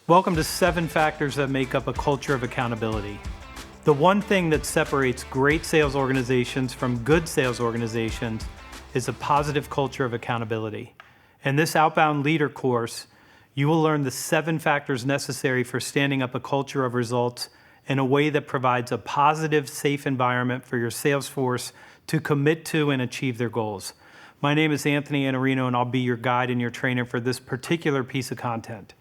Welcome to 7 factors that make up a culture of accountability. The one thing that separates great sales organizations from good sales organizations is a positive culture of accountability. In this Outbound Leader course, you will learn the 7 factors necessary for standing up a culture of results in a way that provides a positive, safe environment for your sales force to commit to and achieve their goals. My name is Anthony Iannarino, and I'll be your guide and your trainer for this particular piece of content.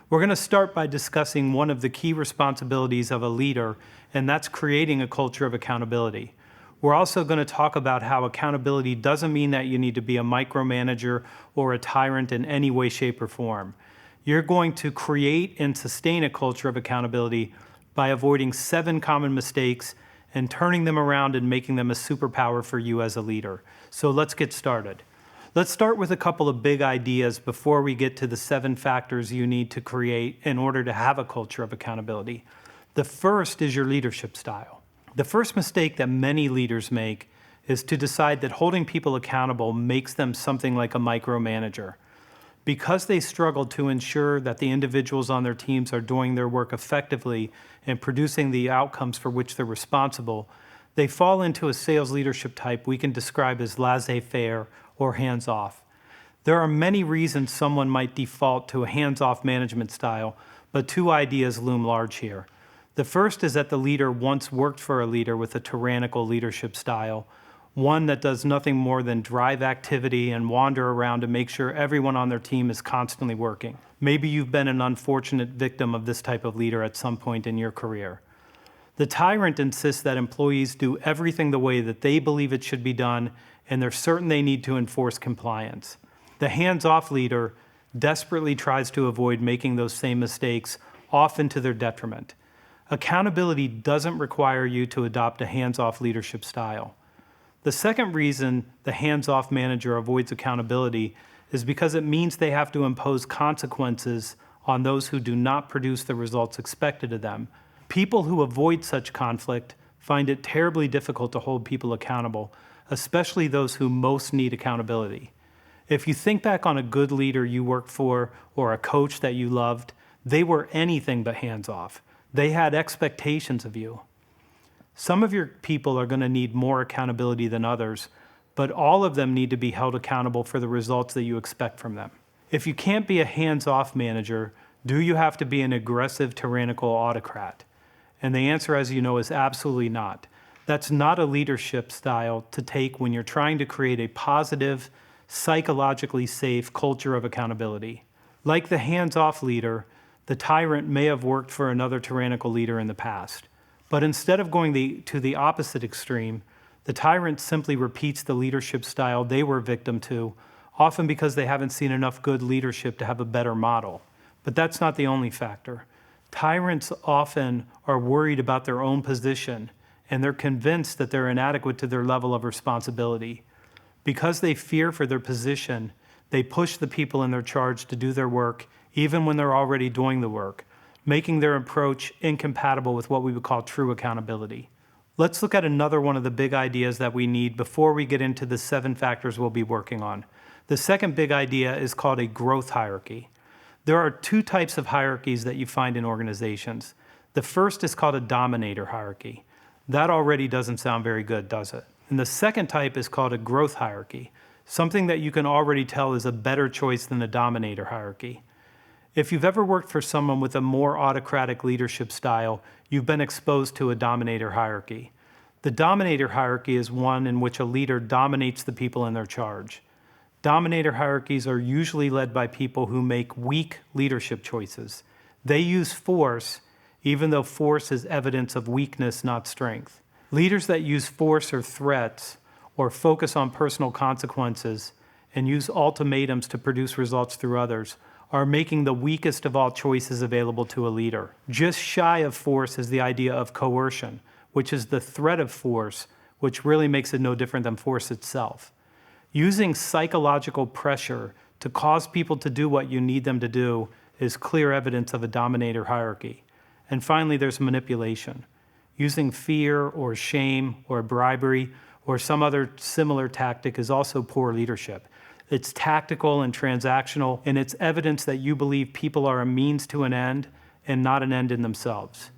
We're going to start by discussing one of the key responsibilities of a leader, and that's creating a culture of accountability. We're also going to talk about how accountability doesn't mean that you need to be a micromanager or a tyrant in any way, shape, or form. You're going to create and sustain a culture of accountability by avoiding 7 common mistakes and turning them around and making them a superpower for you as a leader. So let's get started. Let's start with a couple of big ideas before we get to the 7 factors you need to create in order to have a culture of accountability. The first is your leadership style. The first mistake that many leaders make is to decide that holding people accountable makes them something like a micromanager. Because they struggle to ensure that the individuals on their teams are doing their work effectively and producing the outcomes for which they're responsible, they fall into a sales leadership type we can describe as laissez-faire or hands-off. There are many reasons someone might default to a hands-off management style, but 2 ideas loom large here. The first is that the leader once worked for a leader with a tyrannical leadership style, one that does nothing more than drive activity and wander around to make sure everyone on their team is constantly working. Maybe you've been an unfortunate victim of this type of leader at some point in your career. The tyrant insists that employees do everything the way that they believe it should be done, and they're certain they need to enforce compliance. The hands-off leader desperately tries to avoid making those same mistakes, often to their detriment. Accountability doesn't require you to adopt a hands-off leadership style. The second reason the hands-off manager avoids accountability is because it means they have to impose consequences on those who do not produce the results expected of them. People who avoid such conflict find it terribly difficult to hold people accountable, especially those who most need accountability. If you think back on a good leader you worked for or a coach that you loved, they were anything but hands-off. They had expectations of you. Some of your people are going to need more accountability than others, but all of them need to be held accountable for the results that you expect from them. If you can't be a hands-off manager, do you have to be an aggressive, tyrannical autocrat? And the answer, as you know, is absolutely not. That's not a leadership style to take when you're trying to create a positive, psychologically safe culture of accountability. Like the hands-off leader, the tyrant may have worked for another tyrannical leader in the past. But instead of going to the opposite extreme, the tyrant simply repeats the leadership style they were victim to, often because they haven't seen enough good leadership to have a better model. But that's not the only factor. Tyrants often are worried about their own position, and they're convinced that they're inadequate to their level of responsibility. Because they fear for their position, they push the people in their charge to do their work, even when they're already doing the work, making their approach incompatible with what we would call true accountability. Let's look at another one of the big ideas that we need before we get into the 7 factors we'll be working on. The second big idea is called a growth hierarchy. There are 2 types of hierarchies that you find in organizations. The first is called a dominator hierarchy. That already doesn't sound very good, does it? And the second type is called a growth hierarchy, something that you can already tell is a better choice than the dominator hierarchy. If you've ever worked for someone with a more autocratic leadership style, you've been exposed to a dominator hierarchy. The dominator hierarchy is one in which a leader dominates the people in their charge. Dominator hierarchies are usually led by people who make weak leadership choices. They use force, even though force is evidence of weakness, not strength. Leaders that use force or threats, or focus on personal consequences, and use ultimatums to produce results through others, are making the weakest of all choices available to a leader. Just shy of force is the idea of coercion, which is the threat of force, which really makes it no different than force itself. Using psychological pressure to cause people to do what you need them to do is clear evidence of a dominator hierarchy. And finally, there's manipulation. Using fear or shame or bribery or some other similar tactic is also poor leadership. It's tactical and transactional, and it's evidence that you believe people are a means to an end and not an end in themselves.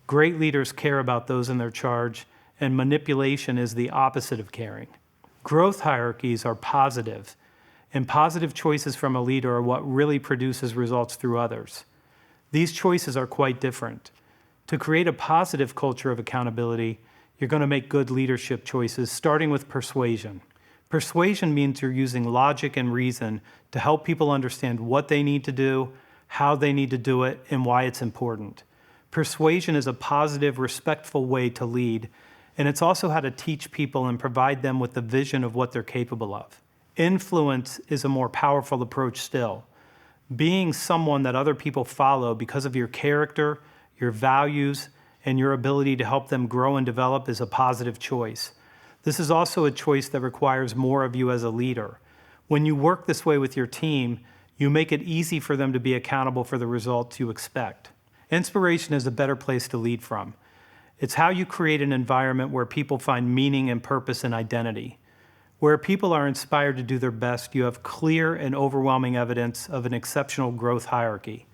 Great leaders care about those in their charge, and manipulation is the opposite of caring. Growth hierarchies are positive, and positive choices from a leader are what really produces results through others. These choices are quite different. To create a positive culture of accountability, you're going to make good leadership choices, starting with persuasion. Persuasion means you're using logic and reason to help people understand what they need to do, how they need to do it, and why it's important. Persuasion is a positive, respectful way to lead, and it's also how to teach people and provide them with the vision of what they're capable of. Influence is a more powerful approach still. Being someone that other people follow because of your character, your values, and your ability to help them grow and develop is a positive choice. This is also a choice that requires more of you as a leader. When you work this way with your team, you make it easy for them to be accountable for the results you expect. Inspiration is a better place to lead from. It's how you create an environment where people find meaning and purpose and identity. Where people are inspired to do their best, you have clear and overwhelming evidence of an exceptional growth hierarchy.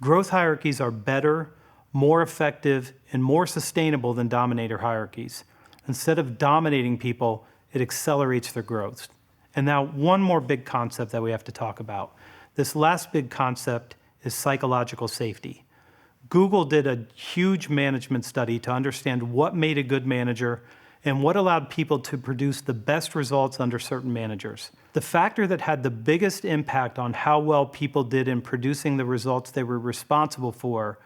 Growth hierarchies are better, more effective, and more sustainable than dominator hierarchies. Instead of dominating people, it accelerates their growth. And now one more big concept that we have to talk about. This last big concept is psychological safety. Google did a huge management study to understand what made a good manager and what allowed people to produce the best results under certain managers. The factor that had the biggest impact on how well people did in producing the results they were responsible for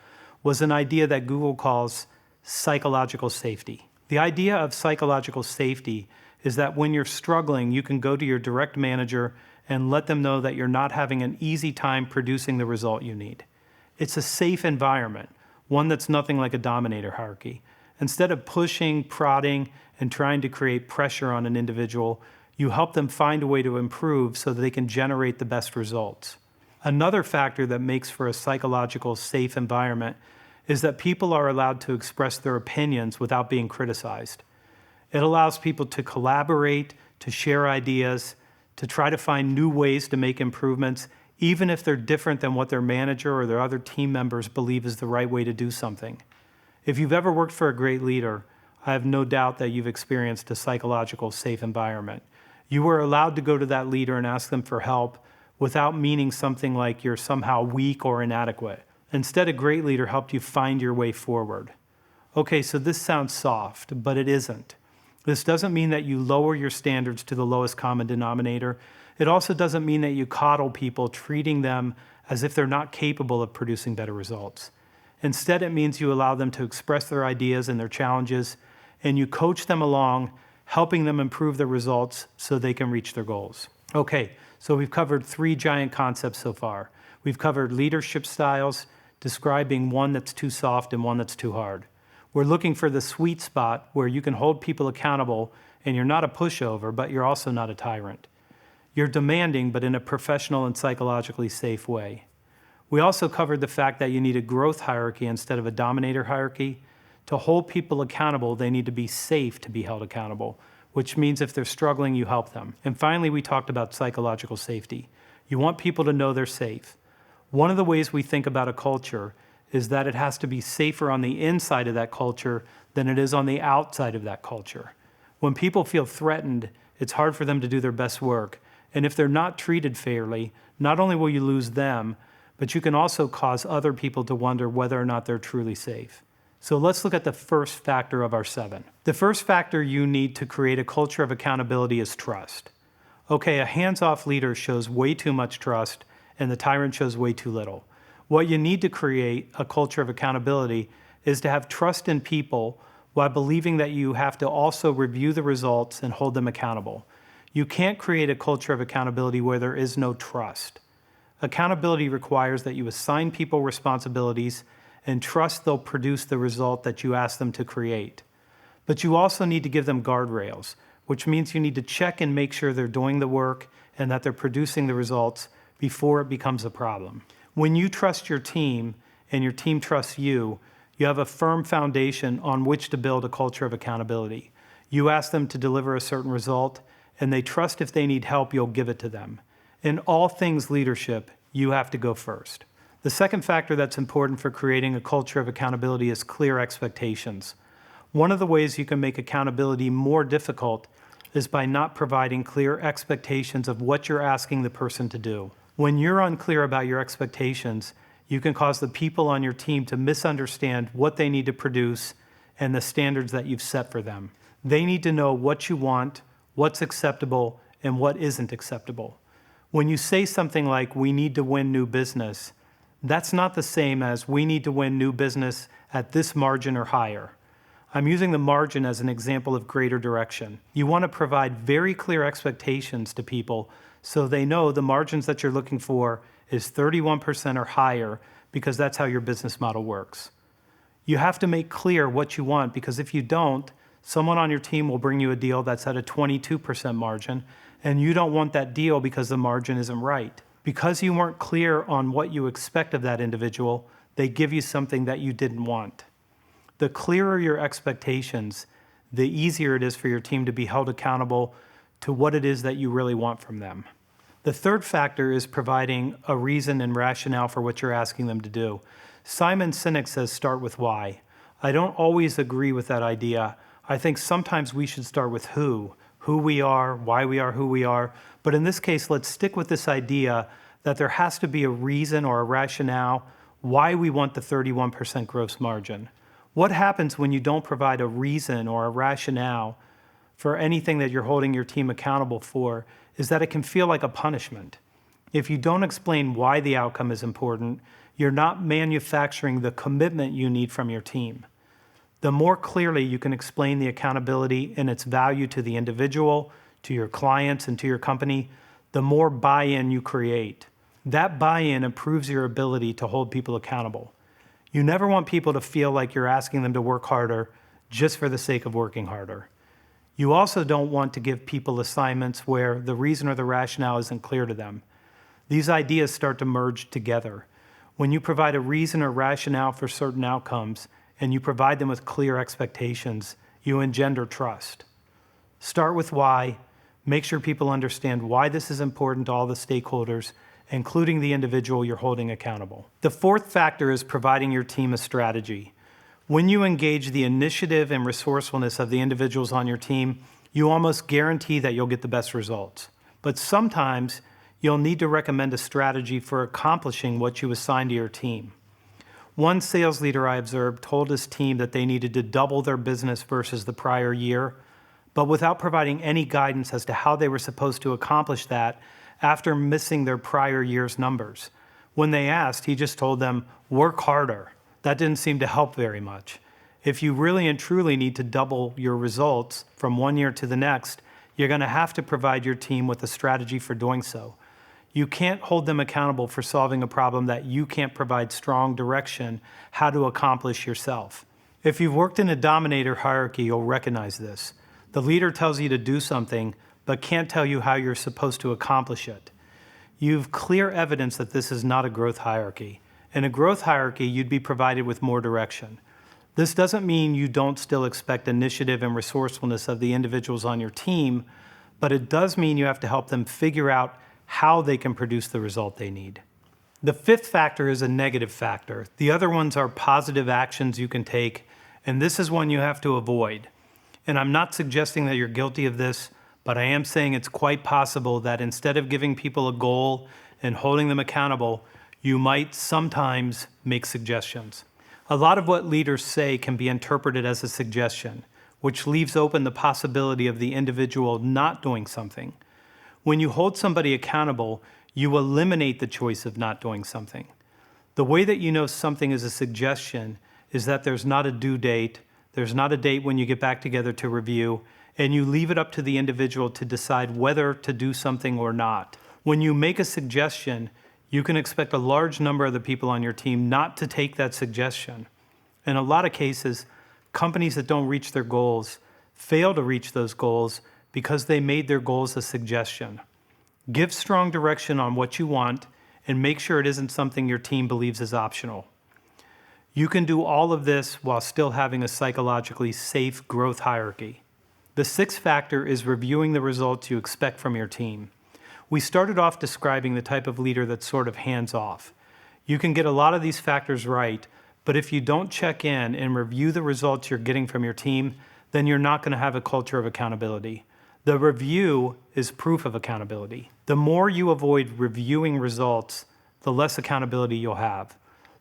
was an idea that Google calls psychological safety. The idea of psychological safety is that when you're struggling, you can go to your direct manager and let them know that you're not having an easy time producing the result you need. It's a safe environment, one that's nothing like a dominator hierarchy. Instead of pushing, prodding, and trying to create pressure on an individual, you help them find a way to improve so that they can generate the best results. Another factor that makes for a psychological safe environment is that people are allowed to express their opinions without being criticized. It allows people to collaborate, to share ideas, to try to find new ways to make improvements, even if they're different than what their manager or their other team members believe is the right way to do something. If you've ever worked for a great leader, I have no doubt that you've experienced a psychological safe environment. You were allowed to go to that leader and ask them for help without meaning something like you're somehow weak or inadequate. Instead, a great leader helped you find your way forward. Okay, so this sounds soft, but it isn't. This doesn't mean that you lower your standards to the lowest common denominator. It also doesn't mean that you coddle people, treating them as if they're not capable of producing better results. Instead, it means you allow them to express their ideas and their challenges, and you coach them along, helping them improve their results so they can reach their goals. Okay, so we've covered 3 giant concepts so far. We've covered leadership styles, describing one that's too soft and one that's too hard. We're looking for the sweet spot where you can hold people accountable and you're not a pushover, but you're also not a tyrant. You're demanding, but in a professional and psychologically safe way. We also covered the fact that you need a growth hierarchy instead of a dominator hierarchy. To hold people accountable, they need to be safe to be held accountable, which means if they're struggling, you help them. And finally, we talked about psychological safety. You want people to know they're safe. One of the ways we think about a culture is that it has to be safer on the inside of that culture than it is on the outside of that culture. When people feel threatened, it's hard for them to do their best work. And if they're not treated fairly, not only will you lose them, but you can also cause other people to wonder whether or not they're truly safe. So let's look at the first factor of our 7. The first factor you need to create a culture of accountability is trust. Okay, a hands-off leader shows way too much trust, and the tyrant shows way too little. What you need to create a culture of accountability is to have trust in people while believing that you have to also review the results and hold them accountable. You can't create a culture of accountability where there is no trust. Accountability requires that you assign people responsibilities and trust they'll produce the result that you ask them to create. But you also need to give them guardrails, which means you need to check and make sure they're doing the work and that they're producing the results before it becomes a problem. When you trust your team and your team trusts you, you have a firm foundation on which to build a culture of accountability. You ask them to deliver a certain result, and they trust if they need help, you'll give it to them. In all things leadership, you have to go first. The second factor that's important for creating a culture of accountability is clear expectations. One of the ways you can make accountability more difficult is by not providing clear expectations of what you're asking the person to do. When you're unclear about your expectations, you can cause the people on your team to misunderstand what they need to produce and the standards that you've set for them. They need to know what you want, what's acceptable, and what isn't acceptable. When you say something like, "We need to win new business," that's not the same as, "We need to win new business at this margin or higher." I'm using the margin as an example of greater direction. You want to provide very clear expectations to people so they know the margins that you're looking for is 31% or higher, because that's how your business model works. You have to make clear what you want, because if you don't, someone on your team will bring you a deal that's at a 22% margin, and you don't want that deal because the margin isn't right. Because you weren't clear on what you expect of that individual, they give you something that you didn't want. The clearer your expectations, the easier it is for your team to be held accountable to what it is that you really want from them. The third factor is providing a reason and rationale for what you're asking them to do. Simon Sinek says, "Start with why." I don't always agree with that idea. I think sometimes we should start with who we are, why we are who we are. But in this case, let's stick with this idea that there has to be a reason or a rationale why we want the 31% gross margin. What happens when you don't provide a reason or a rationale for anything that you're holding your team accountable for is that it can feel like a punishment. If you don't explain why the outcome is important, you're not manufacturing the commitment you need from your team. The more clearly you can explain the accountability and its value to the individual, to your clients, and to your company, the more buy-in you create. That buy-in improves your ability to hold people accountable. You never want people to feel like you're asking them to work harder just for the sake of working harder. You also don't want to give people assignments where the reason or the rationale isn't clear to them. These ideas start to merge together. When you provide a reason or rationale for certain outcomes and you provide them with clear expectations, you engender trust. Start with why. Make sure people understand why this is important to all the stakeholders, including the individual you're holding accountable. The fourth factor is providing your team a strategy. When you engage the initiative and resourcefulness of the individuals on your team, you almost guarantee that you'll get the best results. But sometimes you'll need to recommend a strategy for accomplishing what you assign to your team. One sales leader I observed told his team that they needed to double their business versus the prior year, but without providing any guidance as to how they were supposed to accomplish that after missing their prior year's numbers. When they asked, he just told them, "Work harder." That didn't seem to help very much. If you really and truly need to double your results from one year to the next, you're going to have to provide your team with a strategy for doing so. You can't hold them accountable for solving a problem that you can't provide strong direction how to accomplish yourself. If you've worked in a dominator hierarchy, you'll recognize this. The leader tells you to do something, but can't tell you how you're supposed to accomplish it. You've clear evidence that this is not a growth hierarchy. In a growth hierarchy, you'd be provided with more direction. This doesn't mean you don't still expect initiative and resourcefulness of the individuals on your team, but it does mean you have to help them figure out how they can produce the result they need. The fifth factor is a negative factor. The other ones are positive actions you can take, and this is one you have to avoid. And I'm not suggesting that you're guilty of this, but I am saying it's quite possible that instead of giving people a goal and holding them accountable, you might sometimes make suggestions. A lot of what leaders say can be interpreted as a suggestion, which leaves open the possibility of the individual not doing something. When you hold somebody accountable, you eliminate the choice of not doing something. The way that you know something is a suggestion is that there's not a due date, there's not a date when you get back together to review, and you leave it up to the individual to decide whether to do something or not. When you make a suggestion, you can expect a large number of the people on your team not to take that suggestion. In a lot of cases, companies that don't reach their goals fail to reach those goals because they made their goals a suggestion. Give strong direction on what you want and make sure it isn't something your team believes is optional. You can do all of this while still having a psychologically safe growth hierarchy. The sixth factor is reviewing the results you expect from your team. We started off describing the type of leader that's sort of hands-off. You can get a lot of these factors right, but if you don't check in and review the results you're getting from your team, then you're not going to have a culture of accountability. The review is proof of accountability. The more you avoid reviewing results, the less accountability you'll have.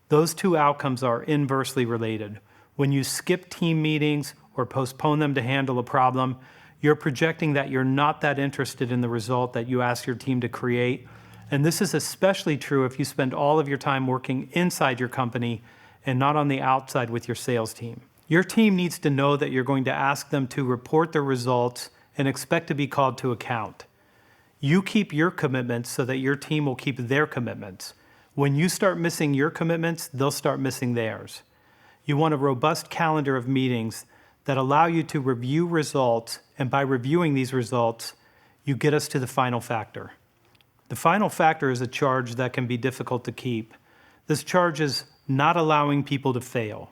Those two outcomes are inversely related. When you skip team meetings or postpone them to handle a problem, you're projecting that you're not that interested in the result that you asked your team to create. And this is especially true if you spend all of your time working inside your company and not on the outside with your sales team. Your team needs to know that you're going to ask them to report their results and expect to be called to account. You keep your commitments so that your team will keep their commitments. When you start missing your commitments, they'll start missing theirs. You want a robust calendar of meetings that allow you to review results, and by reviewing these results, you get us to the final factor. The final factor is a charge that can be difficult to keep. This charge is not allowing people to fail.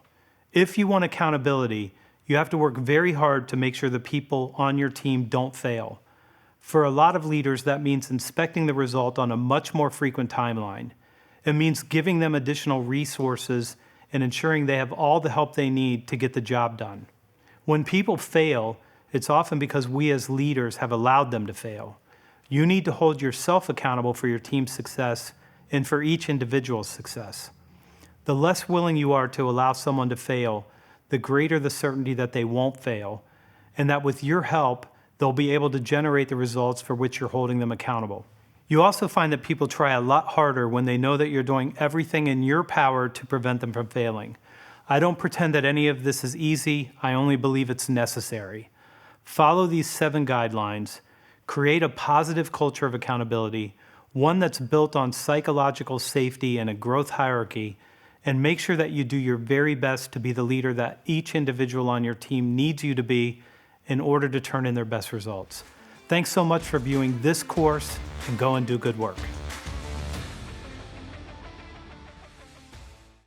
If you want accountability, you have to work very hard to make sure the people on your team don't fail. For a lot of leaders, that means inspecting the result on a much more frequent timeline. It means giving them additional resources and ensuring they have all the help they need to get the job done. When people fail, it's often because we as leaders have allowed them to fail. You need to hold yourself accountable for your team's success and for each individual's success. The less willing you are to allow someone to fail, the greater the certainty that they won't fail, and that with your help, they'll be able to generate the results for which you're holding them accountable. You also find that people try a lot harder when they know that you're doing everything in your power to prevent them from failing. I don't pretend that any of this is easy, I only believe it's necessary. Follow these 7 guidelines, create a positive culture of accountability, one that's built on psychological safety and a growth hierarchy, and make sure that you do your very best to be the leader that each individual on your team needs you to be in order to turn in their best results. Thanks so much for viewing this course, and go and do good work.